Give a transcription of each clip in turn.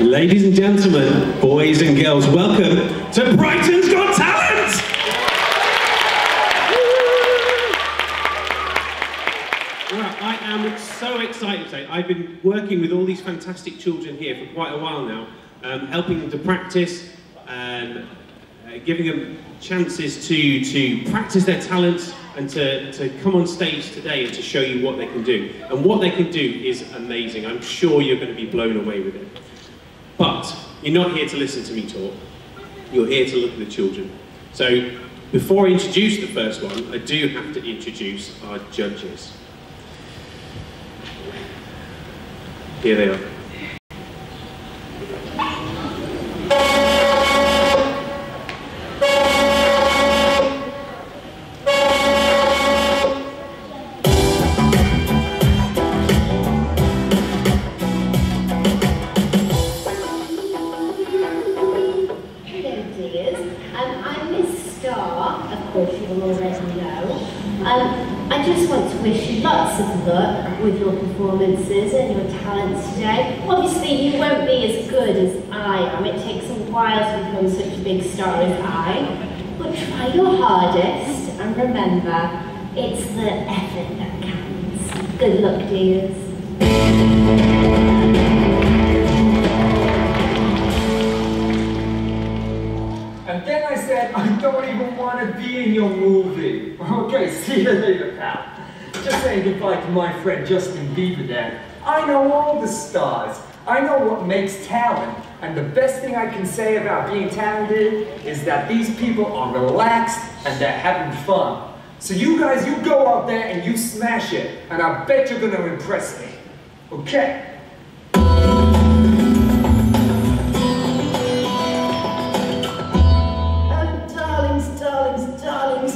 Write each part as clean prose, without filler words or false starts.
Ladies and gentlemen, boys and girls, welcome to Brighton's Got Talent! Well, I am so excited today. I've been working with all these fantastic children here for quite a while now, helping them to practice and giving them chances to practice their talents and to come on stage today and to show you what they can do. And what they can do is amazing. I'm sure you're going to be blown away with it. But you're not here to listen to me talk. You're here to look at the children. So before I introduce the first one, I do have to introduce our judges. Here they are. I just want to wish you lots of luck with your performances and your talents today. Obviously you won't be as good as I am. It takes a while to become such a big star as I. But try your hardest and remember, it's the effort that counts. Good luck, dears. And then I said, I don't even want to be in your movie. Okay, see you later, pal. Just saying goodbye to my friend Justin Bieber then. I know all the stars. I know what makes talent. And the best thing I can say about being talented is that these people are relaxed and they're having fun. So you guys, you go out there and you smash it. And I bet you're going to impress me. Okay?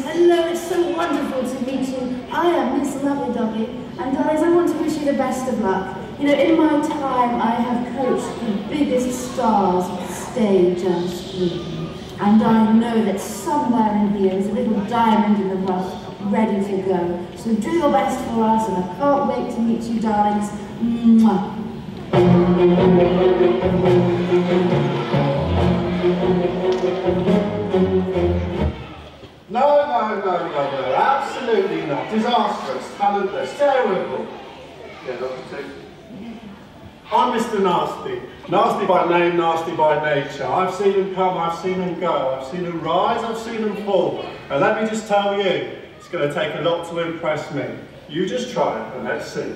Hello, it's so wonderful to meet you. I am Miss Lovey-Dovey, and darlings, I want to wish you the best of luck. You know, in my time, I have coached the biggest stars of stage and screen, and I know that somewhere in here is a little diamond in the rough, ready to go. So do your best for us, and I can't wait to meet you, darlings. Mwah. No, absolutely not. Disastrous, talentless, terrible. Yeah, Dr. Two. I'm Mr. Nasty. Nasty by name, nasty by nature. I've seen him come, I've seen him go, I've seen him rise, I've seen him fall. And let me just tell you, it's going to take a lot to impress me. You just try it and let's see.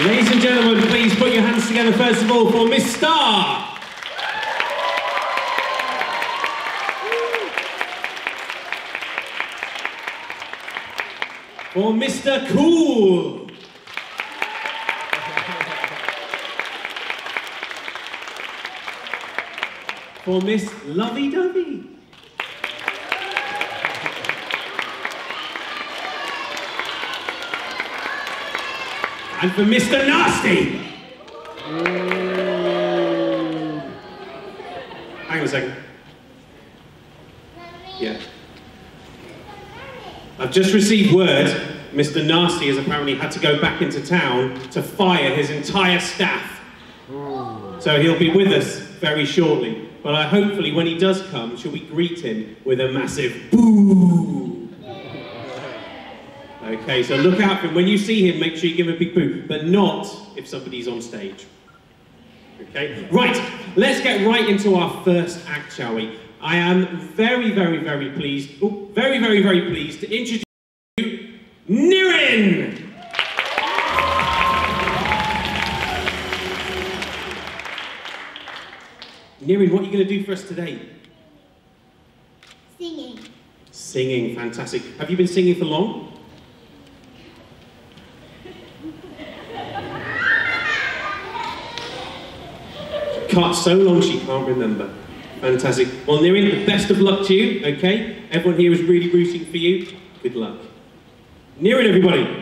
Ladies and gentlemen, please put your hands together first of all for Miss Star. For Mr. Cool. For Miss Lovey-Dovey. And for Mr. Nasty. Hang on a second. Yeah. I've just received word Mr. Nasty has apparently had to go back into town to fire his entire staff. So he'll be with us very shortly. But hopefully when he does come, shall we greet him with a massive boo? Okay, so look out for him. When you see him, make sure you give him a big boo, but not if somebody's on stage. Okay, right, let's get right into our first act, shall we? I am very pleased, very pleased to introduce you, Nirin! Nirin, what are you going to do for us today? Singing. Singing, fantastic. Have you been singing for long? So long she can't remember. Fantastic. Well, Nirin, the best of luck to you, okay? Everyone here is really rooting for you. Good luck. Nirin, everybody.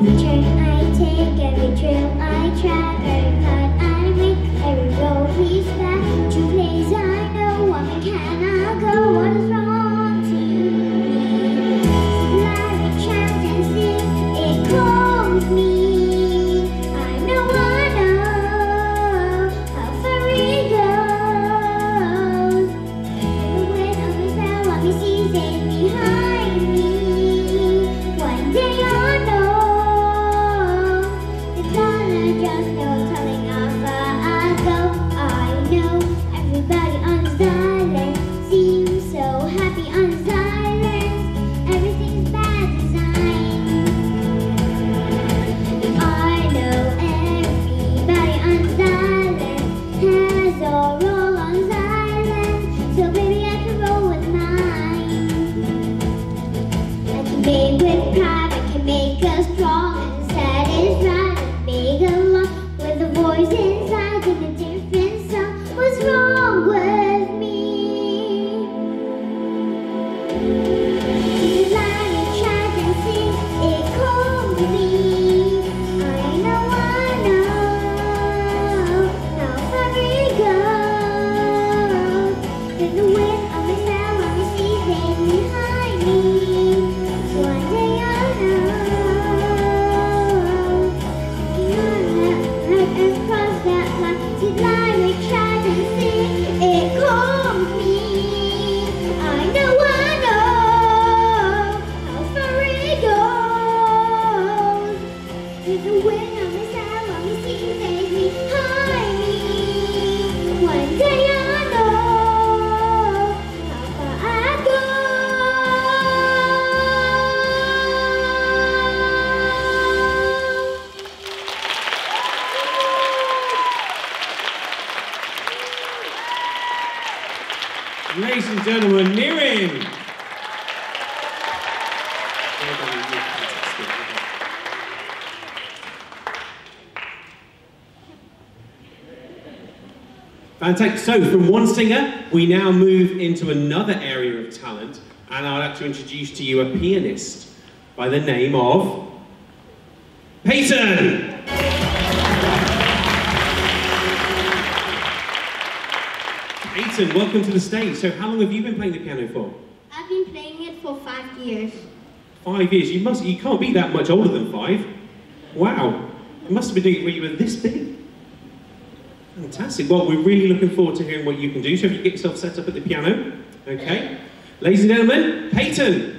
Every turn I take, every trail I track, every path I make, every road leads back to a place I know. Where can I go? What is wrong to me? Life chant and sing, it calls me. I know how far it goes. The wind of the sound, let me see, stays behind me. One day I know, the color just knows telling how far I go. I know everybody on this island seems so happy on this island. Everything's bad design. I know everybody on this island has a role on this island, so baby I can roll with mine. I can make with pride, I can make us strong and satisfied, and make a lot with a voice inside in a different song. What's wrong with me? The line it shines and sings, it calls me. I know how far it goes. There's the wind of my sound, let me see, stays behind me. One day I know, cross that line. The line it shines and sings, it calls me. I know how far it goes. There's the wind on my sound, let me see, stays behind me. One day I know how far I go. Ladies and gentlemen, Nirin! Fantastic. So, from one singer, we now move into another area of talent, and I'd like to introduce to you a pianist by the name of Peyton! Peyton, welcome to the stage. So how long have you been playing the piano for? I've been playing it for 5 years. 5 years? You can't be that much older than 5. Wow. You must have been doing it when you were this big. Fantastic. Well, we're really looking forward to hearing what you can do. So if you get yourself set up at the piano. Okay. Ladies and gentlemen, Peyton.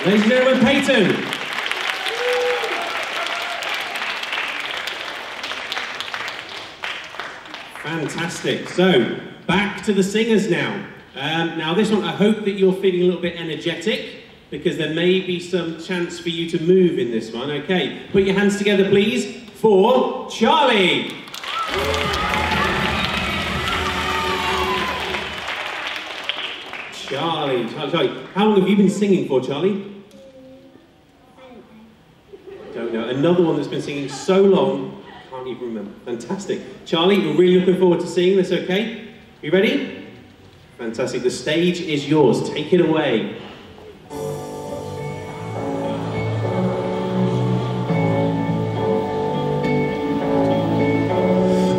Ladies and gentlemen, Peyton. Fantastic. So, back to the singers now. Now this one, I hope that you're feeling a little bit energetic, because there may be some chance for you to move in this one. Okay, put your hands together please for Charlie. Charlie. How long have you been singing for, Charlie? Don't know. Another one that's been singing so long. Can't even remember. Fantastic. Charlie, we're really looking forward to seeing this, okay? You ready? Fantastic. The stage is yours. Take it away.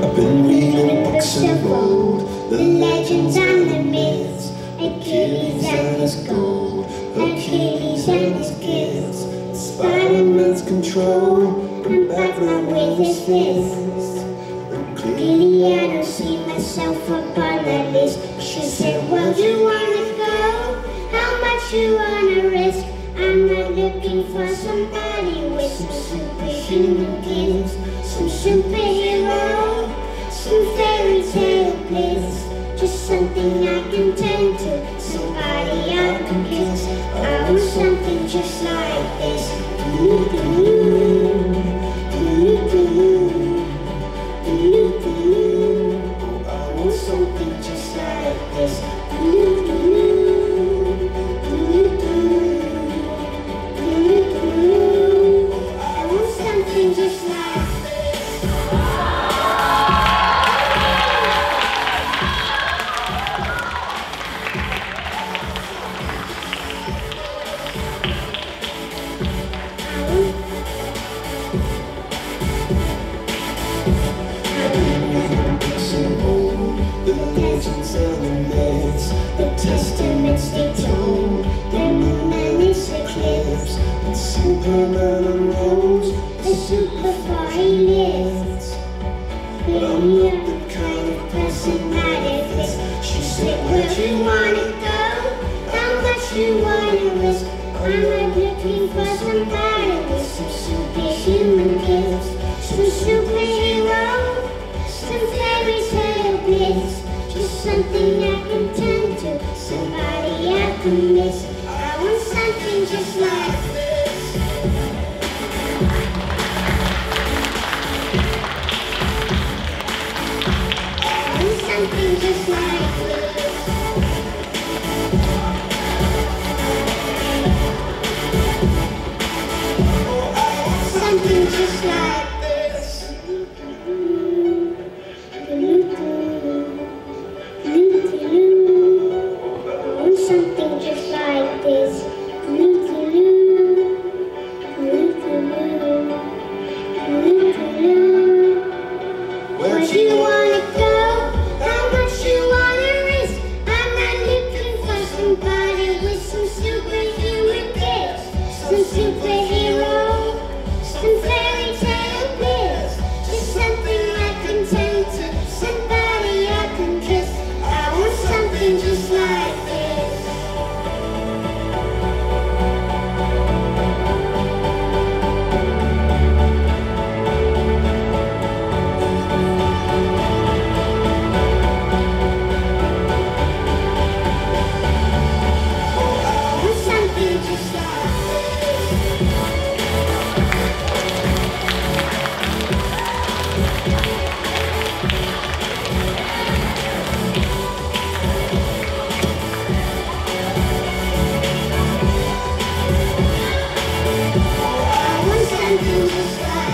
I've been reading books of old, the legends and the myths, Achilles and his gold, Achilles and his gifts, Spider-Man's control, and Batman with his fists. Really, I don't see myself up on that list. She said, well, do you wanna go? How much you wanna risk? I'm not looking for somebody with some superhuman gifts, some superhero, some fairy tale bliss. Just something I can turn to, somebody I can kiss. I want something just like this. I want something just like this. I want something just like the legends and the myths, the testaments they told, the moon and its eclipse, and Superman unrolls the super far he lifts. But I'm not the kind of person that it fits. She said, where'd you wanna go? How much you wanna risk? I'm not looking for somebody with some superhuman gifts, some superhero, some fairy tale bliss. Just something I can turn to, somebody I can miss. I want something just like this. I want something just like this. Something just like this. Something just like this. Where do you wanna go? How much you wanna risk? I'm not looking for somebody with some superhuman gifts, some superhero, some fairy tale bliss. Just something I can turn to, somebody I can kiss. I want something just like this. Something just like I want something just like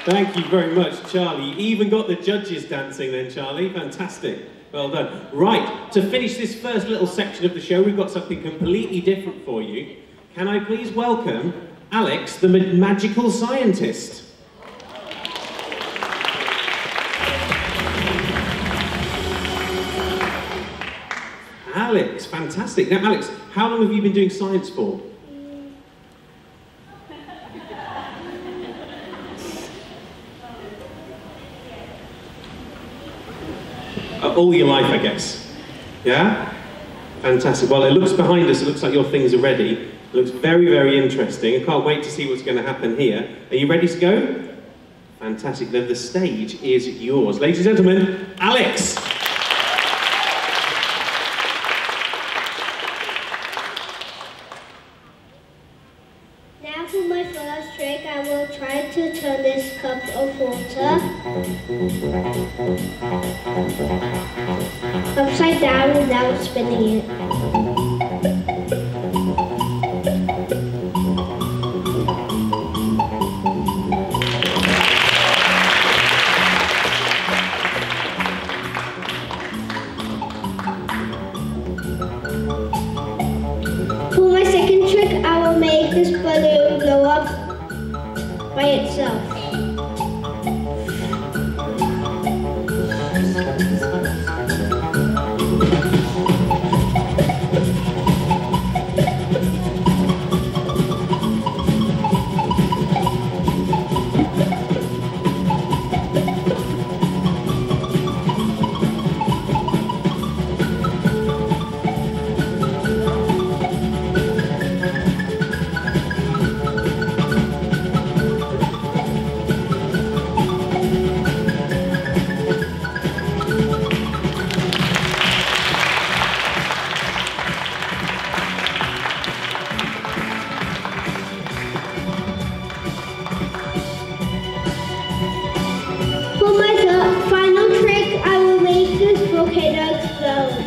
Thank you very much, Charlie. You even got the judges dancing then, Charlie. Fantastic. Well done. Right, to finish this first little section of the show, we've got something completely different for you. Can I please welcome Alex, the magical scientist? Alex, fantastic. Now, Alex, how long have you been doing science for? All your life, I guess. Yeah? Fantastic. Well, it looks behind us, it looks like your things are ready. It looks very, very interesting. I can't wait to see what's going to happen here. Are you ready to go? Fantastic. Then the stage is yours. Ladies and gentlemen, Alex. Now for my first trick, I will try to turn this cup of water upside down without spinning it. For my second trick, I will make this balloon blow up by itself. For my final trick, I will make this volcano explode.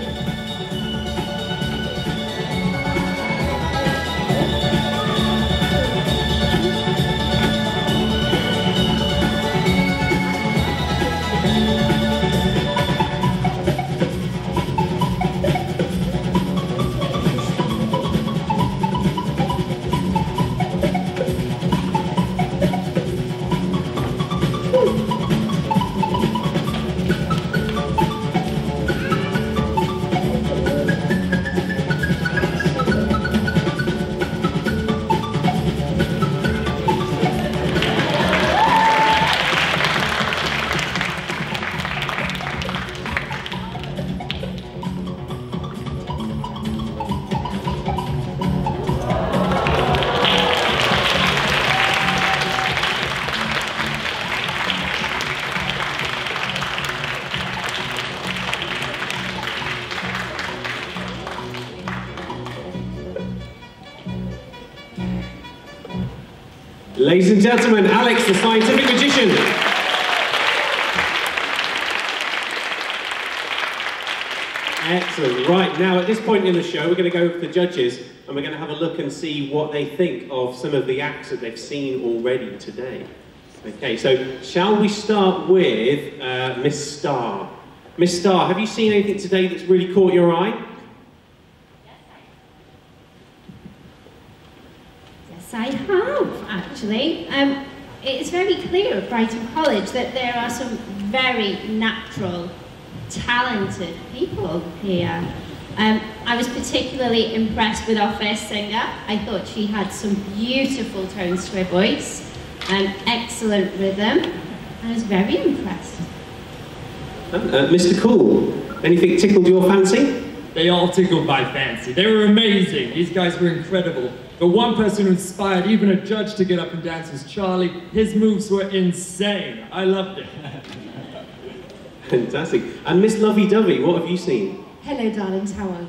Ladies and gentlemen, Alex, the scientific magician. Excellent. Right, now at this point in the show, we're going to go with the judges and we're going to have a look and see what they think of some of the acts that they've seen already today. Okay, so shall we start with Miss Starr? Miss Starr, have you seen anything today that's really caught your eye? Yes, I have, actually. It's very clear at Brighton College that there are some very natural, talented people here. I was particularly impressed with our first singer. I thought she had some beautiful tones to her voice, excellent rhythm. I was very impressed. Mr. Cool, anything tickled your fancy? They all tickled my fancy. They were amazing. These guys were incredible. The one person who inspired even a judge to get up and dance was Charlie. His moves were insane. I loved it. Fantastic. And Miss Lovey-Dovey, what have you seen? Hello, darlings, how are you?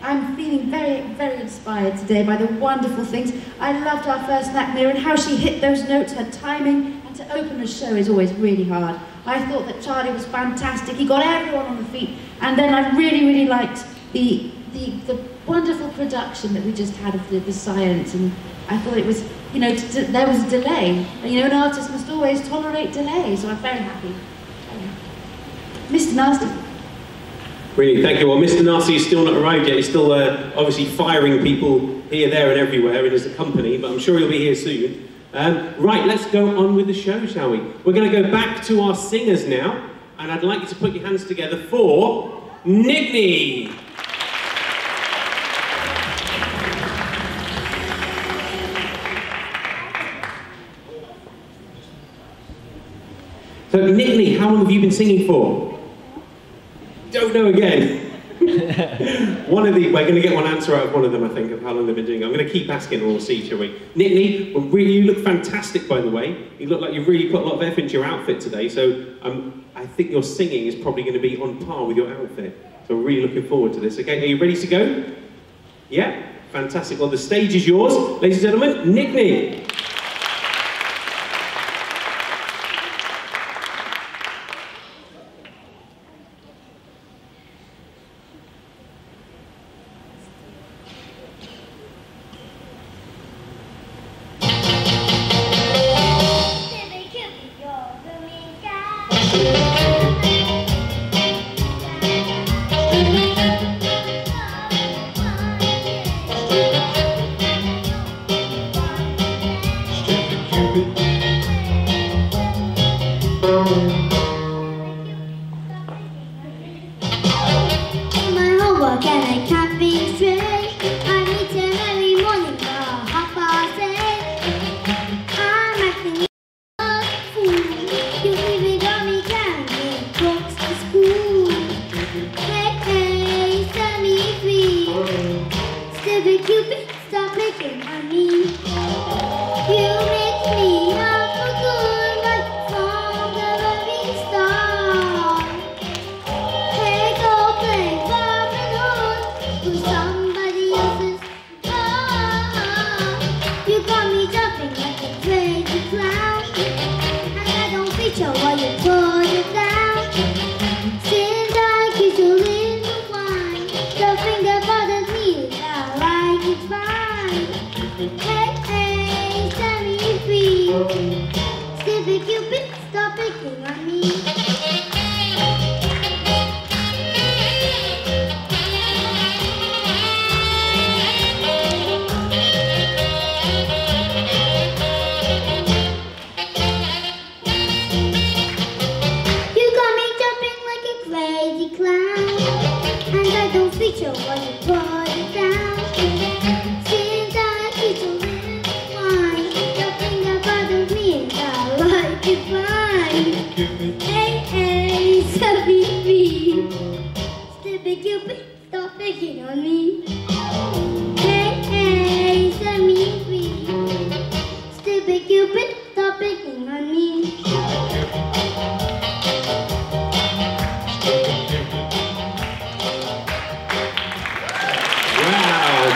I'm feeling very, very inspired today by the wonderful things. I loved our first act there and how she hit those notes, her timing, and to open a show is always really hard. I thought that Charlie was fantastic. He got everyone on the feet, and then I really, really liked the wonderful production that we just had of the science, and I thought it was, you know, there was a delay. And, you know, an artist must always tolerate delay, so I'm very happy. Mr. Nasty. Brilliant, thank you. Well, Mr. Nasty is still not arrived yet. He's still obviously firing people here, there, and everywhere in his company, but I'm sure he'll be here soon. Right, let's go on with the show, shall we? We're going to go back to our singers now, and I'd like you to put your hands together for Nickney. So, Nickney, how long have you been singing for? Don't know again. We're going to get one answer out of one of them, I think, of how long they've been doing it. I'm going to keep asking and we'll see, shall we? Nittany, well, you look fantastic, by the way. You look like you've really put a lot of effort into your outfit today, so I think your singing is probably going to be on par with your outfit. So we're really looking forward to this. Okay, are you ready to go? Yeah? Fantastic. Well, the stage is yours. Ladies and gentlemen, Nittany.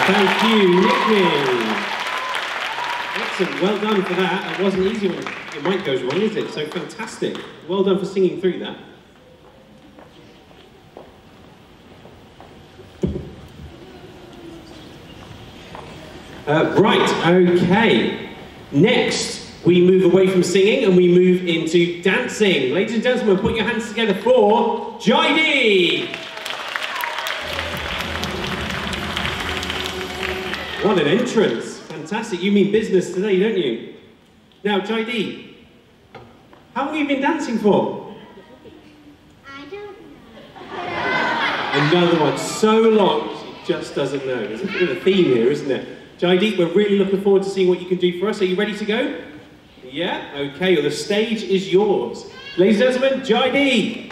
Thank you, Nittany. Excellent, well done for that. It wasn't easy when your mic goes wrong, is it? So fantastic. Well done for singing through that. Right, okay. Next, we move away from singing and we move into dancing. Ladies and gentlemen, put your hands together for JD. What an entrance. Fantastic. You mean business today, don't you? Now, JD, how long have you been dancing for? I don't know. Another one. So long, she just doesn't know. There's a bit of a theme here, isn't there? JD, we're really looking forward to seeing what you can do for us. Are you ready to go? Yeah? Okay, well, the stage is yours. Ladies and gentlemen, JD.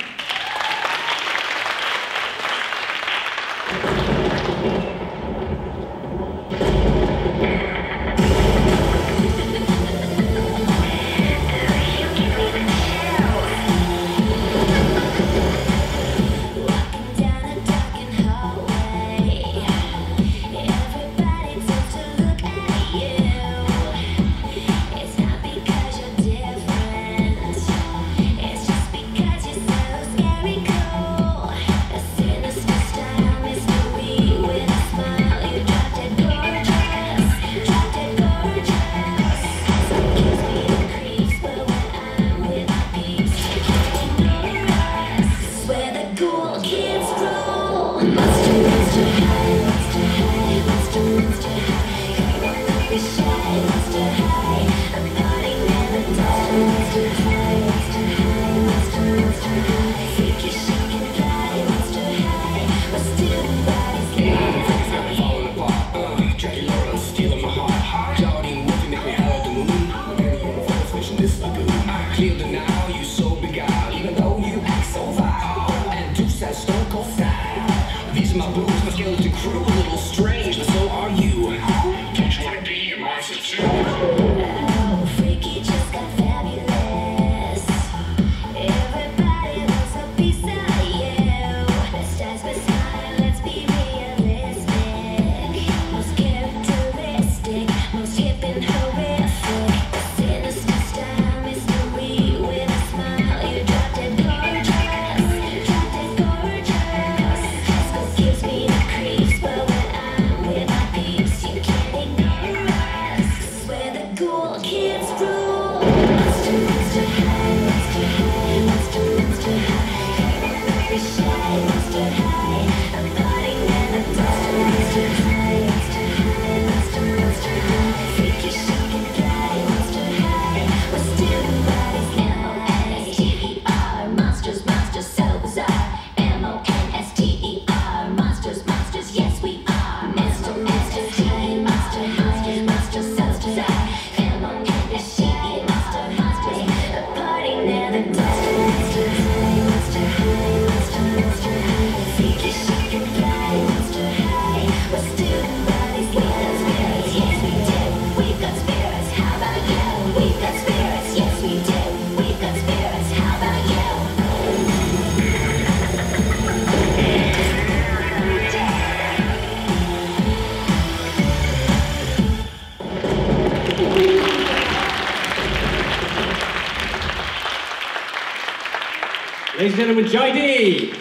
Ladies and gentlemen, Jaidi.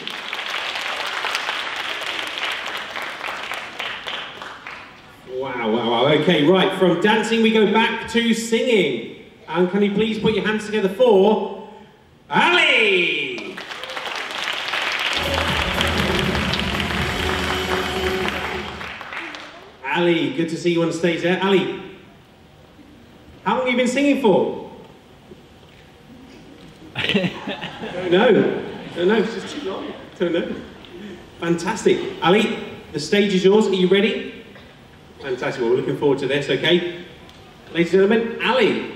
Wow, wow, wow. Okay, right, from dancing we go back to singing. And can you please put your hands together for Ali? Ali, good to see you on stage there. Ali, how long have you been singing for? Don't know. Don't know, it's just too long. Don't know. Fantastic. Ali, the stage is yours. Are you ready? Fantastic. Well, we're looking forward to this, okay? Ladies and gentlemen, Ali.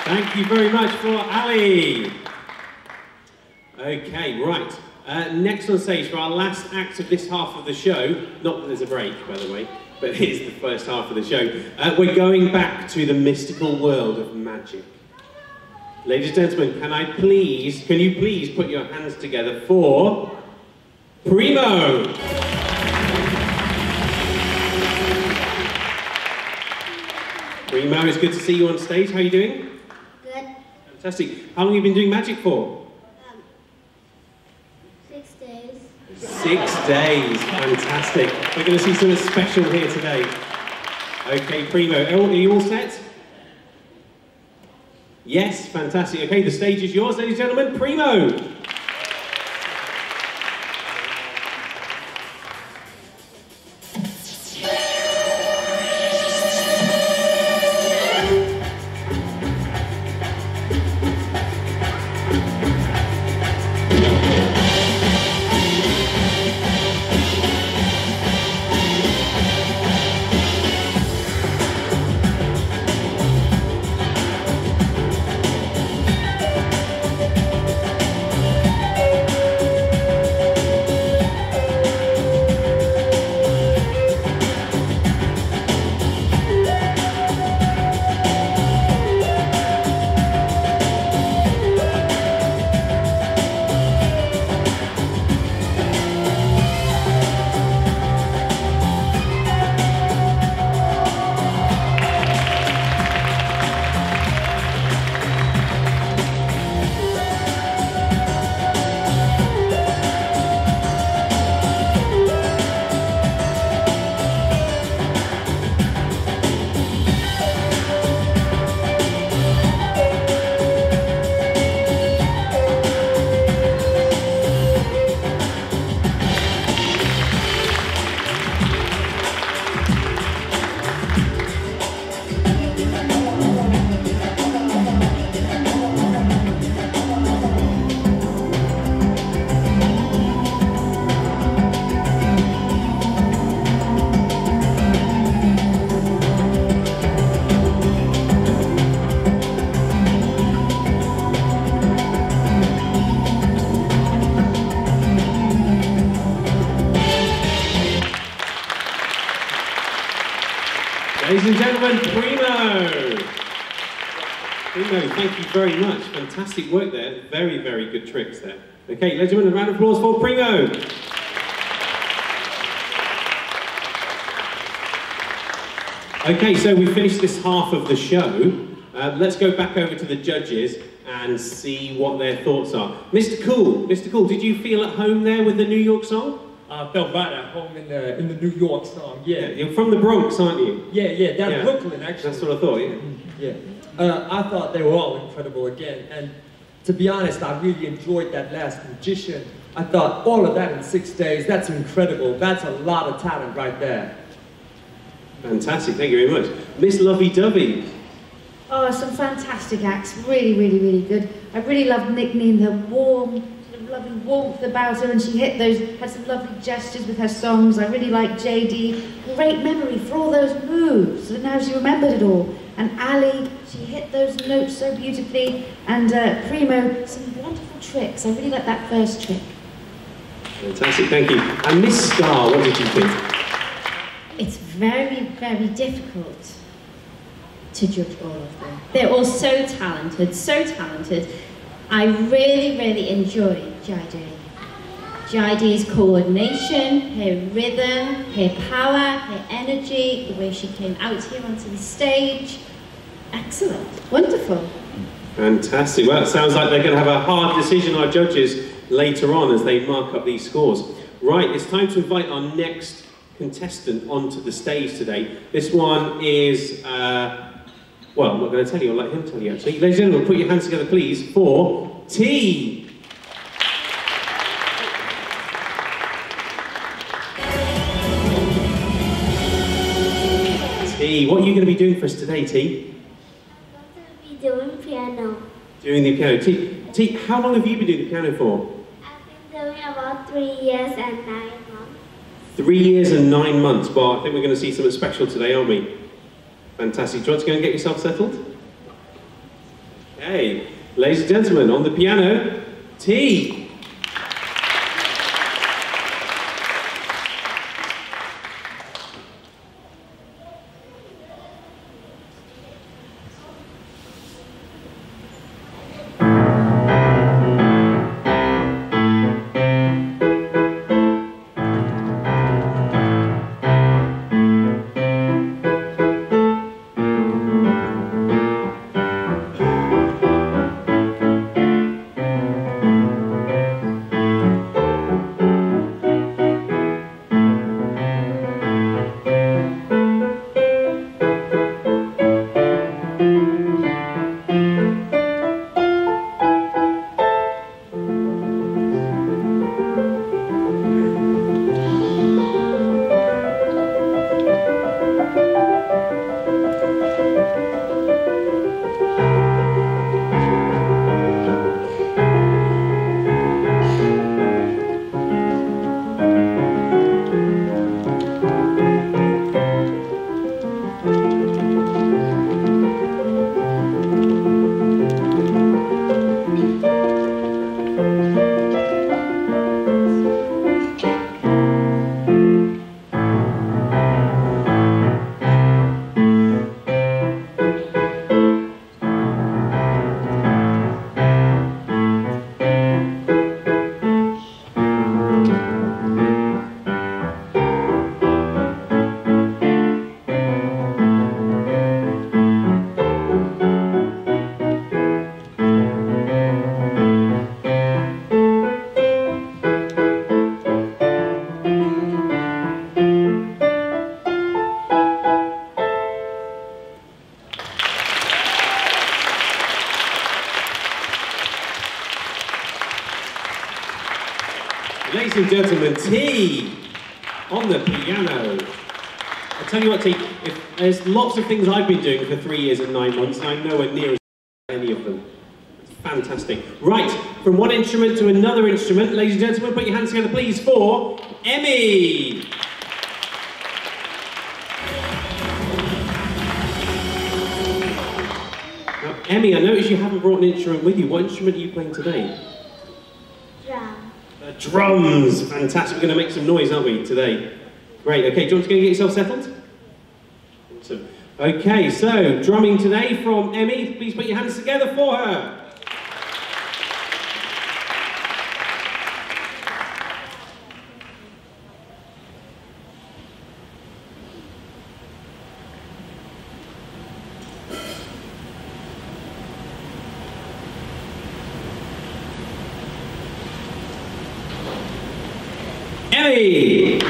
Thank you very much for Ali. Okay, right. Next on stage for our last act of this half of the show, not that there's a break, by the way, but it is the first half of the show. We're going back to the mystical world of magic. Ladies and gentlemen, can you please put your hands together for Primo? Primo, it's good to see you on stage. How are you doing? Good. Fantastic. How long have you been doing magic for? 6 days. 6 days, fantastic. We're going to see something special here today. Okay, Primo, are you all set? Yes, fantastic. Okay, the stage is yours, ladies and gentlemen. Primo. Ladies and gentlemen, Primo! Primo, thank you very much. Fantastic work there. Very, very good tricks there. Okay, ladies and gentlemen, a round of applause for Primo. Okay, so we finished this half of the show. Let's go back over to the judges and see what their thoughts are. Mr. Cool, did you feel at home there with the New York song? I felt right at home in the New York song, yeah. You're from the Bronx, aren't you? Yeah, that's Brooklyn, actually. That's what I thought, yeah. Yeah. I thought they were all incredible again, and to be honest, I really enjoyed that last Magician. I thought all of that in 6 days, that's incredible. That's a lot of talent right there. Fantastic, thank you very much. Miss Lovey Dovey. Oh, some fantastic acts. Really, really, really good. I really loved Nickney and her warm, sort of lovely warmth about her, and she had some lovely gestures with her songs. I really liked JD. Great memory for all those moves, and how she remembered it all. And Ali, she hit those notes so beautifully. And Primo, some wonderful tricks. I really liked that first trick. Fantastic, thank you. And Miss Star, what did you think? It's very, very difficult to judge all of them. They're all so talented, so talented. I really, really enjoyed JD. JD's coordination, her rhythm, her power, her energy, the way she came out here onto the stage. Excellent, wonderful. Fantastic. Well, it sounds like they're going to have a hard decision, our judges, later on as they mark up these scores. Right, it's time to invite our next contestant onto the stage today. This one is, well, I'm not going to tell you, I'll let him tell you actually. Ladies and gentlemen, put your hands together please for T. T, what are you going to be doing for us today, T? I'm going to be doing piano. Doing the piano. T, how long have you been doing the piano for? I've been doing about 3 years and 9 months. 3 years and 9 months. Well, I think we're going to see something special today, aren't we? Fantastic. Do you want to go and get yourself settled? Okay. Ladies and gentlemen, on the piano, T. Ladies and gentlemen, T on the piano. I tell you what, T, there's lots of things I've been doing for 3 years and 9 months, and I'm nowhere near as any of them. It's fantastic. Right, from one instrument to another instrument, ladies and gentlemen, put your hands together, please, for Emmy. Now, Emmy, I notice you haven't brought an instrument with you. What instrument are you playing today? Drum. Drums! Fantastic. We're going to make some noise, aren't we, today? Great. Okay, do you want to go and get yourself settled? Awesome. Okay, so drumming today from Emmy. Please put your hands together for her. Emmy!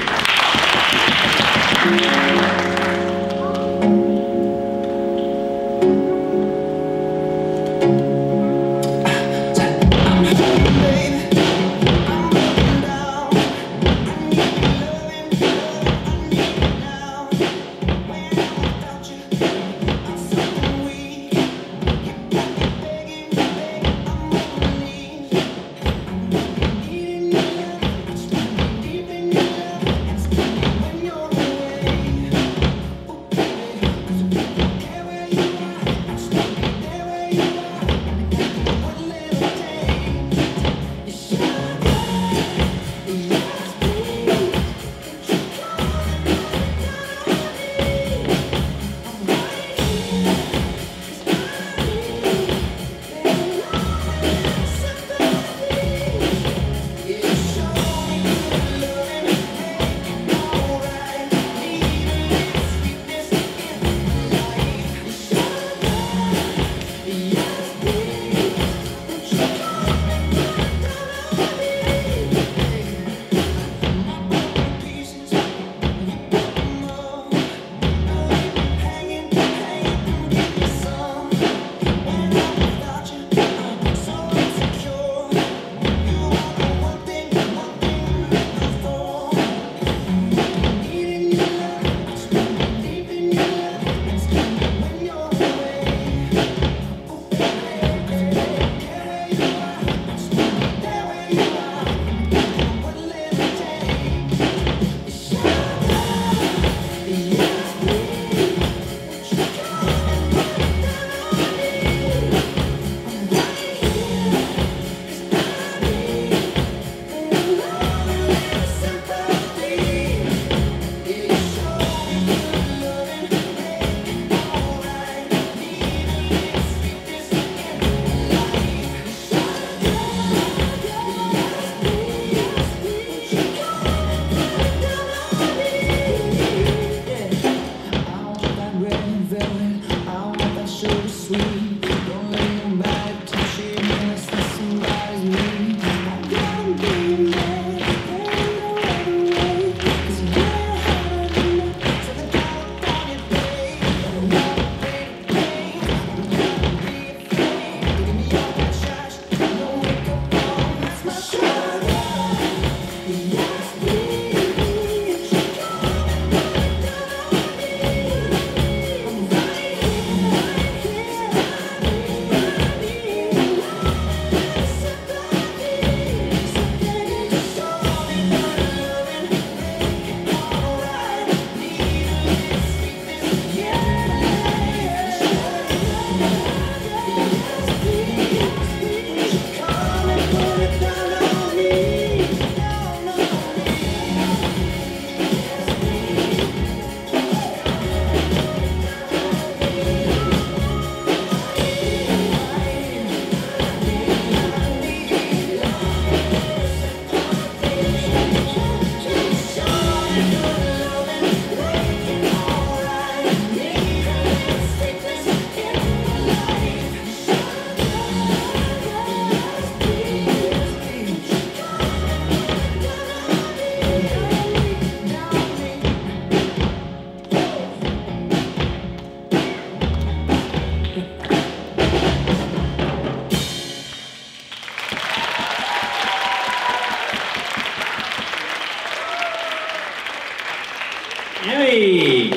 Natty!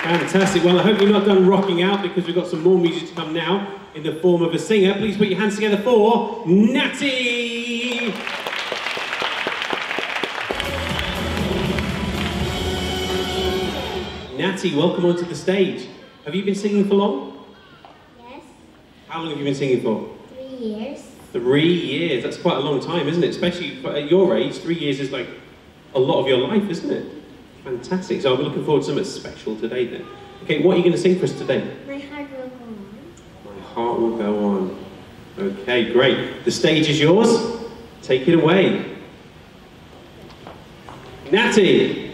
Fantastic. Well, I hope you're not done rocking out because we've got some more music to come now in the form of a singer. Please put your hands together for Natty! Natty, welcome onto the stage. Have you been singing for long? Yes, How long have you been singing for? 3 years. 3 years. That's quite a long time, isn't it? Especially at your age, 3 years is like a lot of your life, isn't it? Fantastic. So I'm looking forward to something special today then. Okay, what are you going to sing for us today? My heart will go on. My heart will go on. Okay, great. The stage is yours. Take it away. Natty!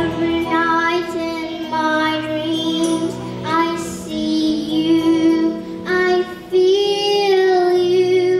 Every night in my dreams, I see you, I feel you.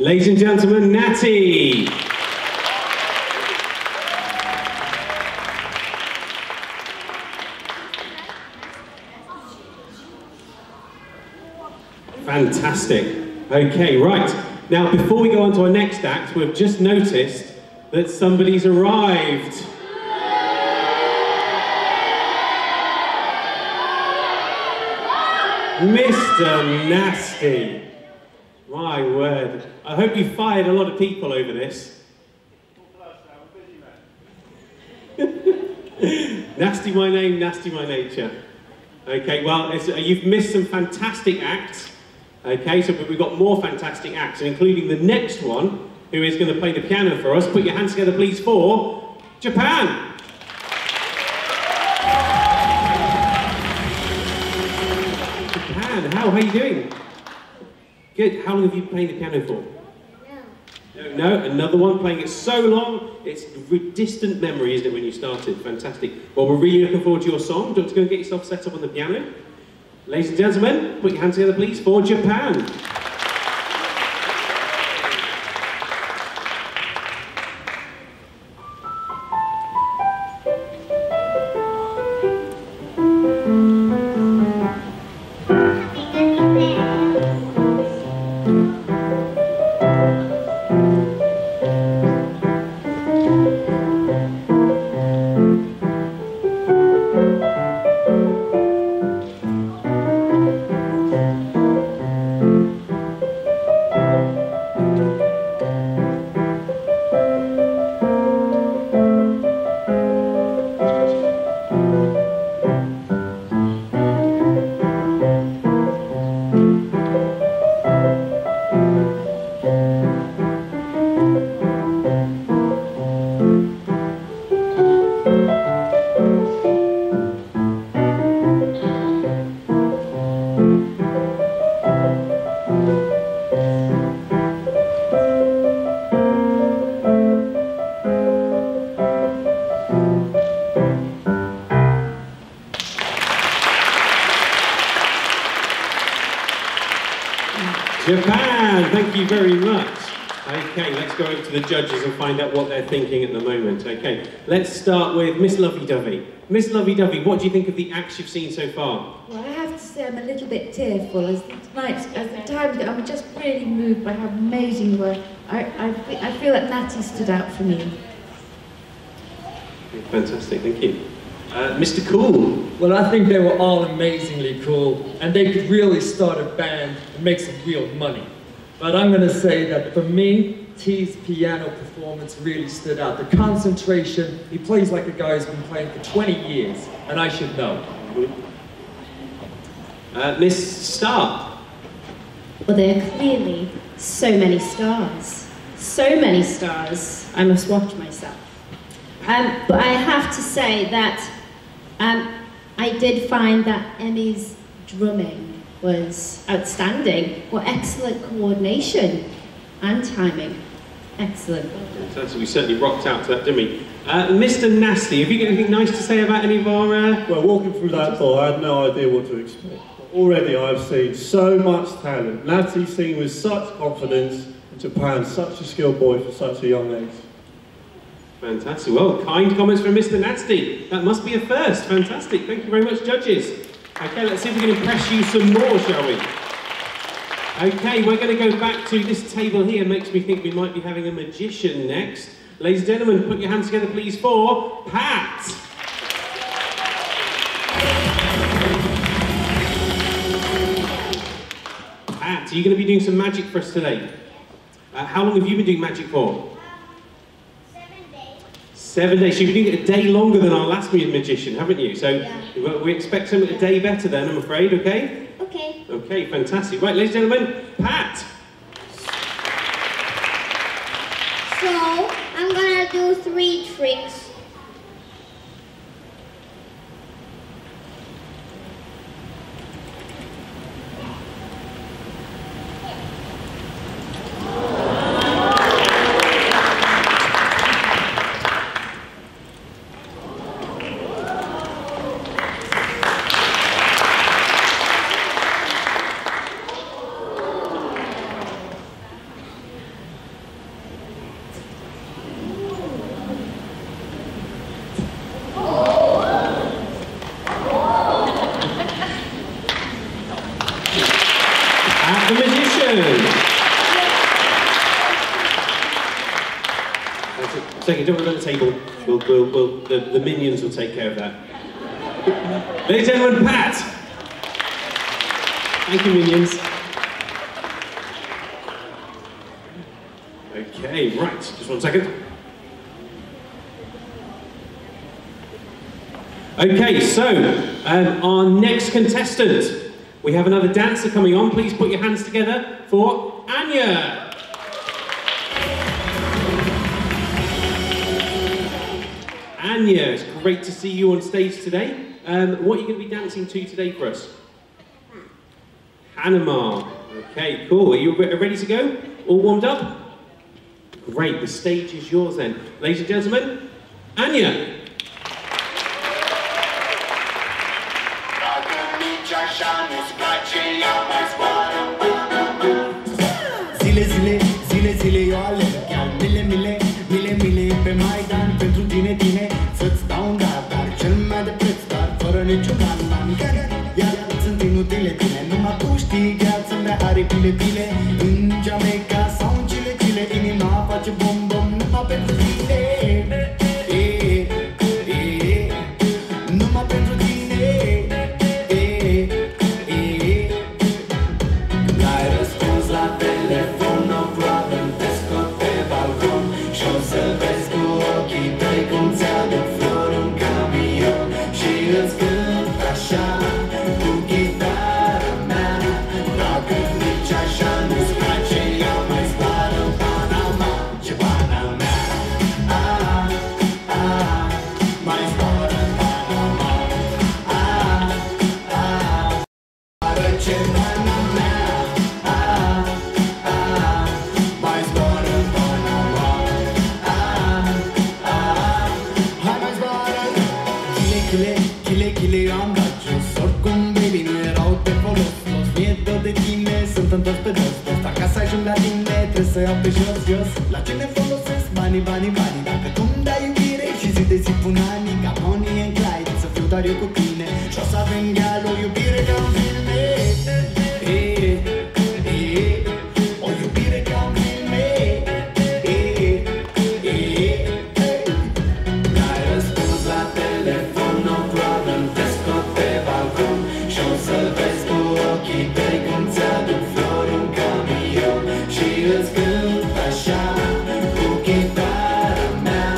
Ladies and gentlemen, Natty. Fantastic. Okay, right. Now, before we go on to our next act, we've just noticed that somebody's arrived. Mr. Nasty. My word. I hope you fired a lot of people over this. Nasty my name, nasty my nature. Okay, well, you've missed some fantastic acts. Okay, so we've got more fantastic acts, including the next one, who is going to play the piano for us. Put your hands together, please, for Japan. Japan, how are you doing? Good. How long have you been playing the piano for? No, another one playing it so long, it's a distant memory, isn't it, when you started? Fantastic. Well, we're really looking forward to your song. Do you want to go and get yourself set up on the piano? Ladies and gentlemen, put your hands together, please, for Japan. Japan, thank you very much. Okay, let's go over to the judges and find out what they're thinking at the moment. Okay, let's start with Miss Lovey-Dovey. Miss Lovey-Dovey, what do you think of the acts you've seen so far? Well, I have to say I'm a little bit tearful as the times I'm just really moved by how amazing you were. I feel that Natty stood out for me. Fantastic, thank you. Mr. Cool. Well, I think they were all amazingly cool, and they could really start a band and make some real money. But I'm going to say that for me, T's piano performance really stood out. The concentration, he plays like a guy who's been playing for 20 years, and I should know. Miss Star. Well, there are clearly so many stars. So many stars, I must watch myself. But I have to say that I did find that Emmy's drumming was outstanding. What excellent coordination and timing. Excellent. So we certainly rocked out to that, didn't we? Mr. Nasty, have you got anything nice to say about any of our... Well, walking through that door, I had no idea what to expect. Already I've seen so much talent. Natty singing with such confidence. Japan, such a skilled boy for such a young age. Fantastic. Well, kind comments from Mr. Nasty. That must be a first. Fantastic. Thank you very much, judges. Okay, let's see if we can impress you some more, shall we? Okay, we're going to go back to this table here. Makes me think we might be having a magician next. Ladies and gentlemen, put your hands together, please, for Pat. Pat, are you going to be doing some magic for us today? How long have you been doing magic for? 7 days. So you've been doing it a day longer than our last magician, haven't you? So yeah. We expect something a day better then, I'm afraid, okay? Okay. Okay, fantastic. Right, ladies and gentlemen, Pat. So, I'm gonna do 3 tricks. So you don't want it on the table. The minions will take care of that. Ladies and gentlemen, Pat. Thank you, minions. Okay, right. Just 1 second. Okay, so our next contestant. We have another dancer coming on. Please put your hands together for Anya. Anya, it's great to see you on stage today. What are you going to be dancing to today for us? Panama. Okay, cool. Are you ready to go? All warmed up? Great, the stage is yours then. Ladies and gentlemen, Anya. Zile, eu alerg, chiar mile pe Maidan pentru tine să-ți dau un dar cel mai de preț, dar fără niciun ban. Iar sunt inutile tine, numai tu știi gheață-mi de aripile în Jamaica sau în Chile, inima face bom numai pentru tine. Numai pentru tine. N-ai răspuns la telefon, no problem, te scot pe balcon și o să vezi cu ochii tăi cum ți-aduc flori în camion și îți cânt așa cu chitara mea. Dacă nici așa nu-ți place, ia mai zboară în Panama, ce pana mea. Mai zboară în Panama. Zboară ce pana mea. Mai zboară în Panama. Hai mai zboară. Chile, eu am dat jos. Oricum, baby, nu erau de folos. Mie tot de tine, sunt întors pe dos. Dar ca să ajung la tine, trebuie să iau pe jos. La ce ne folosesc banii? Dacă tu-mi dai iubire și zi de zi pun ani, ca Bonnie and Clyde, să fiu doar eu cu tine și o să avem gheal o iubire ca în filme. O iubire ca în filme. N-ai răspuns la telefon, no problem, te scot pe balcon și o să vezi cu ochii tăi cum ți-aduc flori în camion și îți cânt așa cu chitara mea.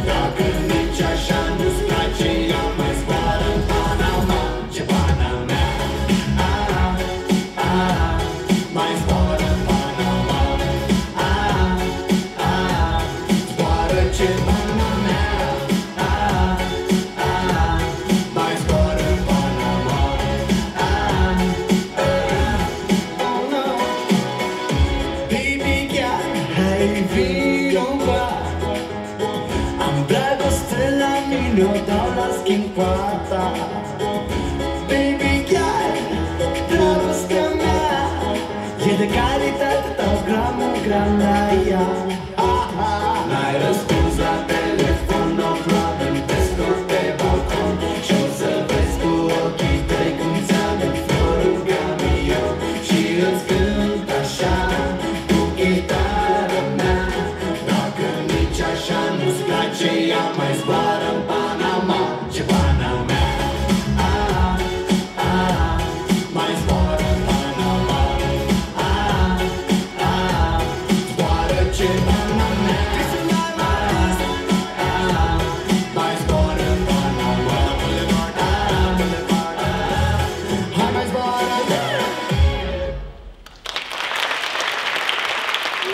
Dacă nici așa nu-ți place, ia mai zboară în Panama, ce pana mea. Mai zboară în Panama. Zboară ce pana mea. Mai zboară în Panama. Oh no. Baby girl, hai vino qua. Am dragoste la mine, o dau la schimb cu a ta. Baby girl, dragostea mea e de calitate, dau gram la ea. N-ai răspuns la telefon, no problem, te scot pe balcon și o să vezi cu ochii tăi cum ți-aduc flori în camion și îți cânt așa cu chitara mea. Dacă nici așa nu-ți place, ia mai zboară în Panama, ce pana mea. Mai zboară în Panama. Zboară ce pana mea. Mai zboară în Panama. Hai mai zboară.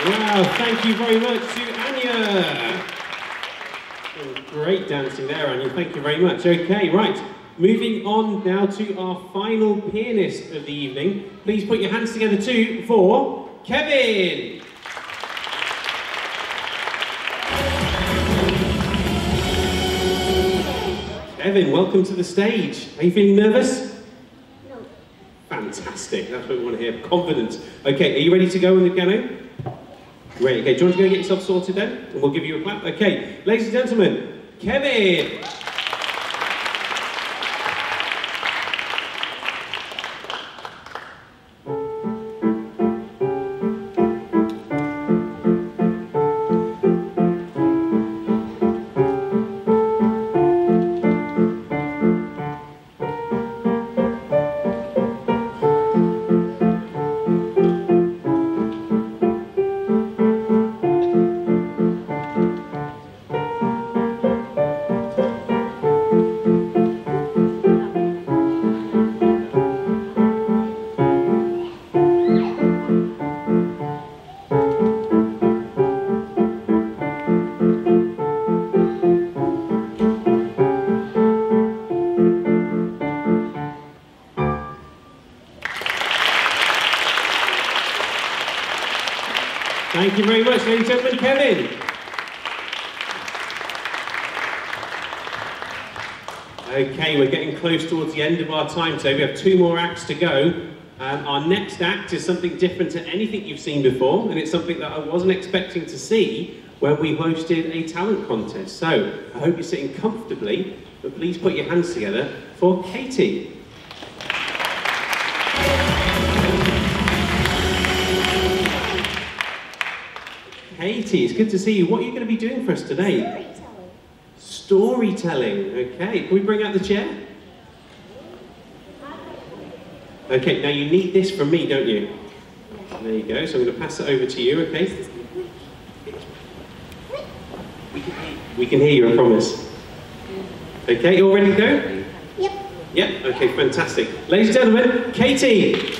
Wow, thank you very much to Anya. Oh, great dancing there, Anya. Thank you very much. Okay, right. Moving on now to our final pianist of the evening. Please put your hands together too for Kevin. Kevin, welcome to the stage. Are you feeling nervous? No. Fantastic. That's what we want to hear. Confidence. Okay, are you ready to go on the piano? Great. Okay, do you want to go get yourself sorted then? And we'll give you a clap. Okay, ladies and gentlemen, Kevin. Thank you very much, ladies and gentlemen. Kevin. Okay, we're getting close towards the end of our time, so we have 2 more acts to go. Our next act is something different to anything you've seen before, and it's something that I wasn't expecting to see when we hosted a talent contest. So, I hope you're sitting comfortably, but please put your hands together for Katie. Katie, it's good to see you. What are you going to be doing for us today? Storytelling. Okay, can we bring out the chair? Okay, now you need this from me, don't you? There you go, so I'm going to pass it over to you, okay? We can hear you, I promise. Okay, all ready to go? Yep. Yep, okay, fantastic. Ladies and gentlemen, Katie!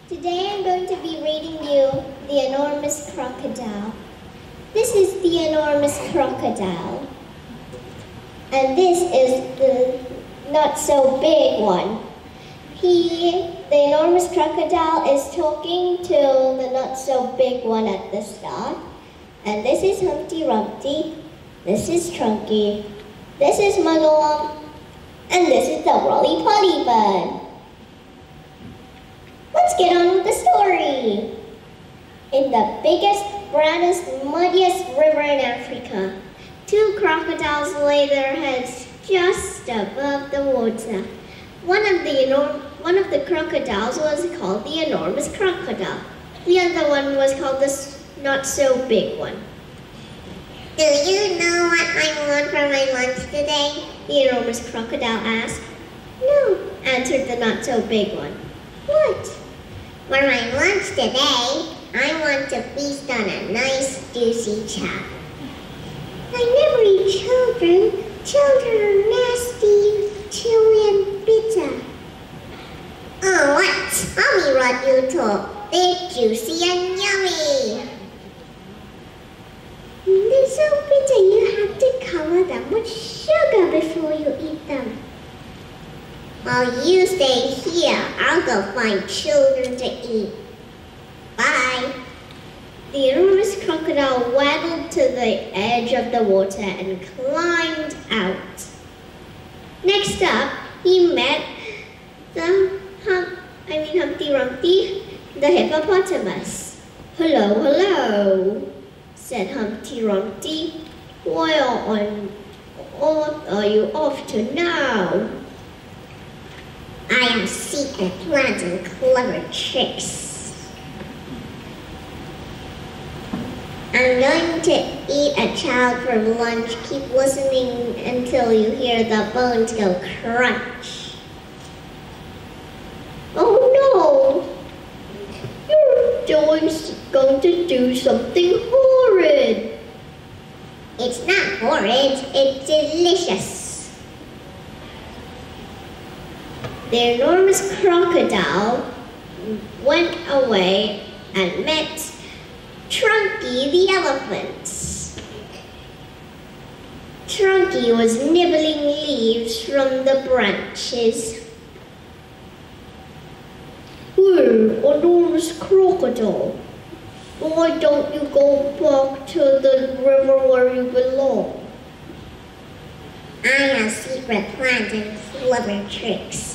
Today I'm going to be reading you The Enormous Crocodile. This is the enormous crocodile. And this is the not so big one. The enormous crocodile is talking to the not so big one at the start. And this is Humpty Dumpty, this is Trunky, this is Muggle, and this is the Roly-Poly Bun. Let's get on with the story. In the biggest, brownest, muddiest river in Africa, 2 crocodiles lay their heads just above the water. One of the crocodiles was called the enormous crocodile. The other one was called the not so big one. Do you know what I want for my lunch today? The enormous crocodile asked. No, answered the not so big one. What? For my lunch today, I want to feast on a nice juicy chop. I never eat children. Children are nasty, chewy, and bitter. Oh, what? Tell me what you talk. They're juicy and yummy. They're so bitter you have to cover them with sugar before you eat them. While you stay here, I'll go find children to eat. Bye. The enormous crocodile waddled to the edge of the water and climbed out. Next up, he met Humpty Dumpty, the hippopotamus. Hello, hello, said Humpty Dumpty. Where are you off to now? I have secret plans and clever tricks. I'm going to eat a child for lunch. Keep listening until you hear the bones go crunch. Oh no! You're going to do something horrid. It's not horrid, it's delicious. The enormous crocodile went away and met Trunky the elephant. Trunky was nibbling leaves from the branches. Hey, enormous crocodile, why don't you go back to the river where you belong? I have secret plans and clever tricks.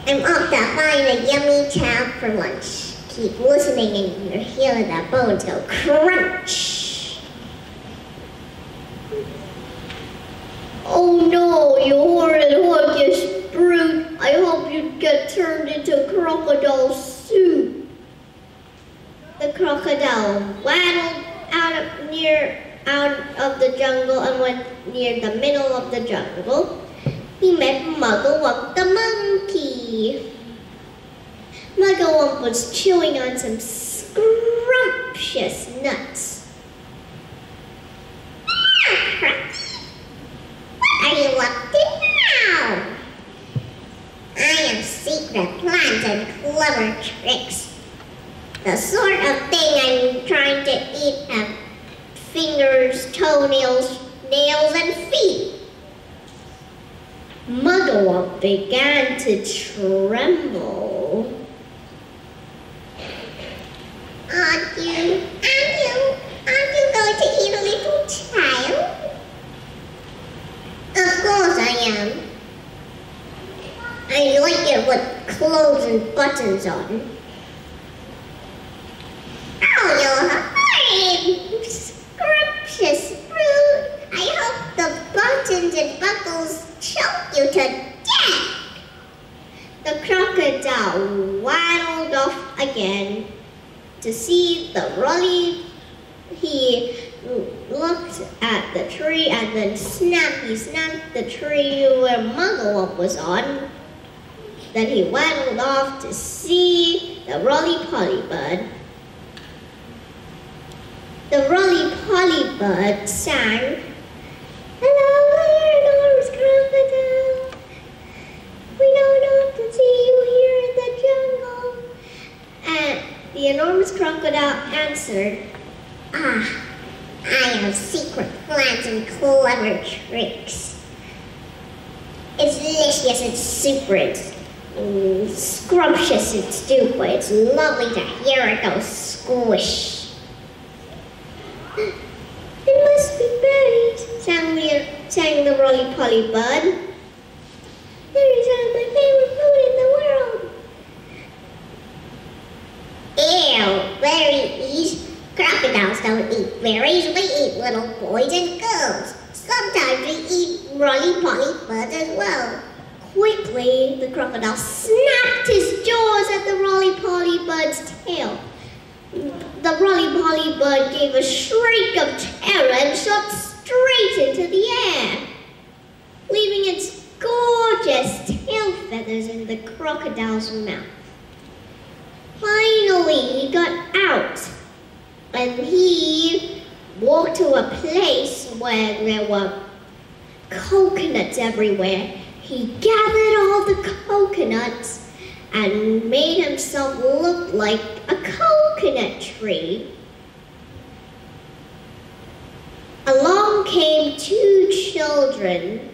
I'm off to find a yummy child for lunch. Keep listening and you'll hear the bones go crunch. Oh no, you horrid, hideous brute. I hope you get turned into crocodile soup. The crocodile waddled out of the jungle and went near the middle of the jungle. He met Muggle the monkey. Muggle was chewing on some scrumptious nuts. What are you up to now? I have secret plans and clever tricks. The sort of thing I'm trying to eat have fingers, toenails, nails, and feet. Muggle began to tremble. Aren't you going to eat a little child? Of course I am. I like it with clothes and buttons on. Oh, you're horrid, scrumptious brute. I hope the buttons and buckles choke you to death. The crocodile waddled off again to see the Rolly. He looked at the tree and then he snapped the tree where Muggle was on. Then he waddled off to see the Roly-Poly bird. The Roly-Poly bird sang, "Hello there, enormous crocodile. We don't often see you here in the jungle." And the enormous crocodile answered, "Ah, I have secret plans and clever tricks. It's delicious and super, it's scrumptious and stupid. It's lovely to hear it go squish." "It must be berries," sang the Roly-Poly bird. "Berries are my favorite food in the world." "Ew, berries. Crocodiles don't eat berries. We eat little boys and girls. Sometimes we eat Roly-Poly birds as well." Quickly, the crocodile snapped his jaws at the Roly-Poly bird's tail. The Roly-Poly bird gave a shriek of terror and shot straight into the air, leaving its gorgeous tail feathers in the crocodile's mouth. Finally, he got out, and he walked to a place where there were coconuts everywhere. He gathered all the coconuts and made himself look like a coconut tree. Along came two children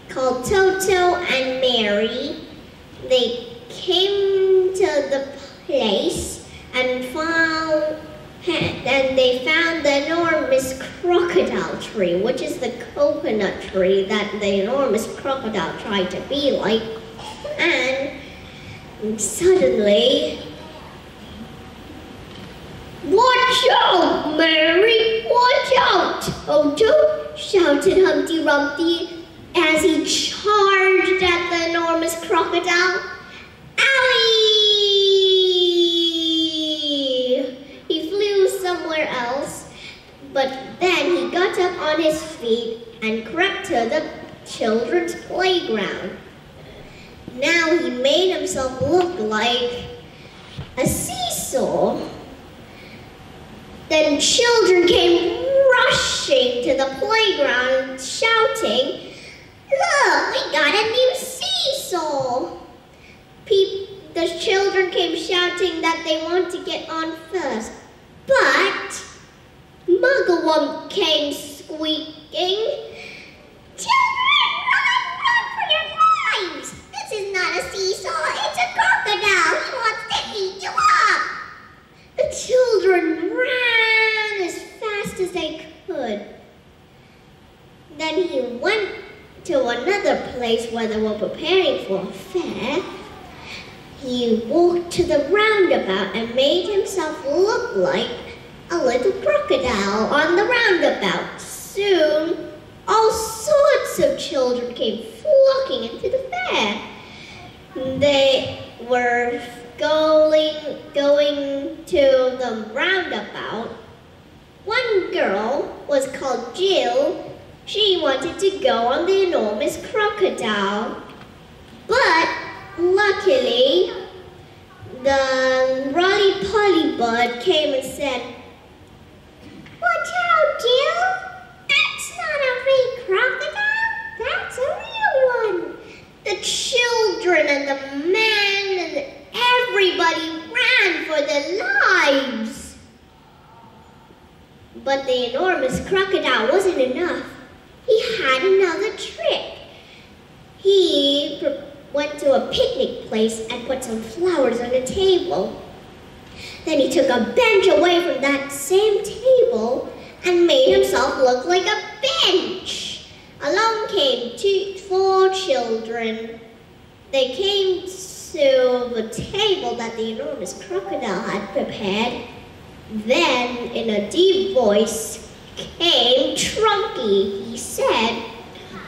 called Toto and Mary. They came to the place and they found the enormous crocodile tree, which is the coconut tree that the enormous crocodile tried to be like. And suddenly, "Watch out, Mary! Watch out, Toto!" shouted Humpty Dumpty as he charged at the enormous crocodile. "Owie!" He flew somewhere else, but then he got up on his feet and crept to the children's playground. Now he made himself look like a seesaw. Then children came rushing to the playground shouting, "Look, we got a new seesaw!" The children came shouting that they want to get on first, but Mugglewump came squeaking, "Children, run for your lives! This is not a seesaw, it's a crocodile! He wants to eat you up!" The children ran as fast as they could. Then he went to another place where they were preparing for a fair. He walked to the roundabout and made himself look like a little crocodile on the roundabout. Soon, all sorts of children came flocking into the fair. They were going to the roundabout. One girl was called Jill. She wanted to go on the enormous crocodile. But luckily, the Roly-Poly bird came and said, "Watch out, Jill! That's not a fake crocodile, that's a real one." The children and the men and everybody ran for their lives. But the enormous crocodile wasn't enough. He had another trick. he went to a picnic place and put some flowers on a table. Then he took a bench away from that same table and made himself look like a bench. Along came 4 children. They came to the table that the enormous crocodile had prepared. Then, in a deep voice, came Trunky. He said,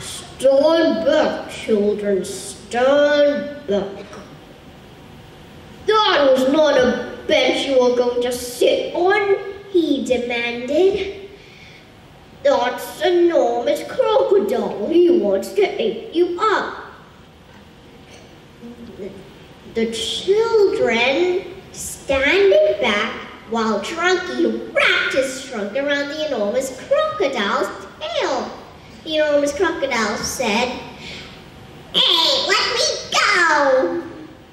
"Stand back, children, stand back. That was not a bench you were going to sit on," he demanded. "That's an enormous crocodile. He wants to eat you up." The children standing back while Trunky wrapped his trunk around the enormous crocodile's tail. The enormous crocodile said, "Hey, let me go!"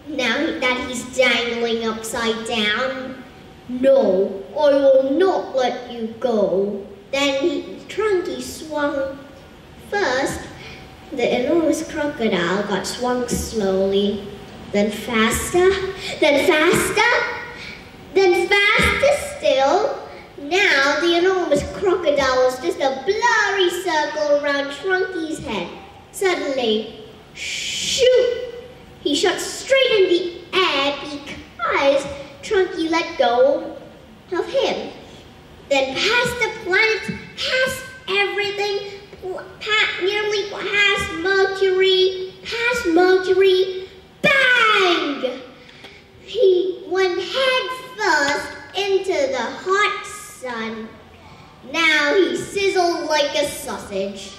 Now that he's dangling upside down, "No, I will not let you go." Then Trunky swung. First, the enormous crocodile got swung slowly, then faster, then faster, then faster still. Now the enormous crocodile was just a blurry circle around Trunky's head. Suddenly, shoot! He shot straight in the air because Trunky let go of him. Then past the planets, past everything, nearly past Mercury, bang! He went head first into the hot sun. Now he sizzled like a sausage.